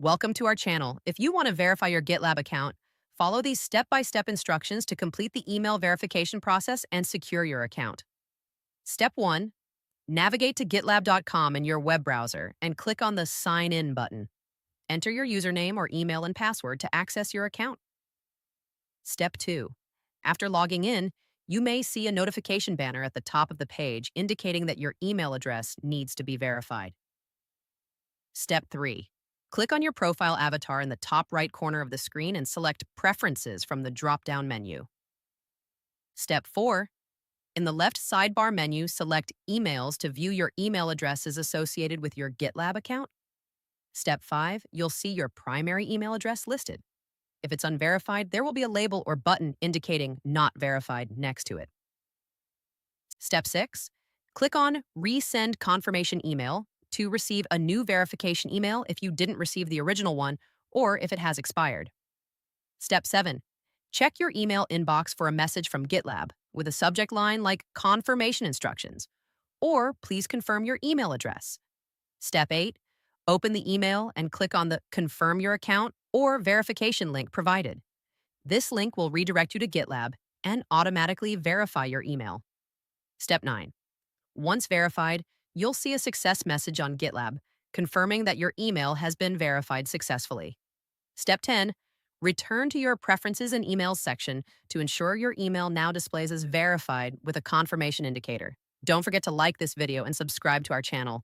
Welcome to our channel. If you want to verify your GitLab account, follow these step-by-step instructions to complete the email verification process and secure your account. Step 1. Navigate to gitlab.com in your web browser and click on the Sign In button. Enter your username or email and password to access your account. Step 2. After logging in, you may see a notification banner at the top of the page indicating that your email address needs to be verified. Step 3. Click on your profile avatar in the top right corner of the screen and select Preferences from the drop-down menu. Step 4. In the left sidebar menu, select Emails to view your email addresses associated with your GitLab account. Step 5. You'll see your primary email address listed. If it's unverified, there will be a label or button indicating Not Verified next to it. Step 6. Click on Resend Confirmation Email to receive a new verification email if you didn't receive the original one or if it has expired. Step 7. Check your email inbox for a message from GitLab with a subject line like Confirmation Instructions, or please confirm your email address. Step 8. Open the email and click on the Confirm Your Account or Verification link provided. This link will redirect you to GitLab and automatically verify your email. Step 9. Once verified, you'll see a success message on GitLab confirming that your email has been verified successfully. Step 10. Return to your Preferences and Emails section to ensure your email now displays as verified with a confirmation indicator. Don't forget to like this video and subscribe to our channel.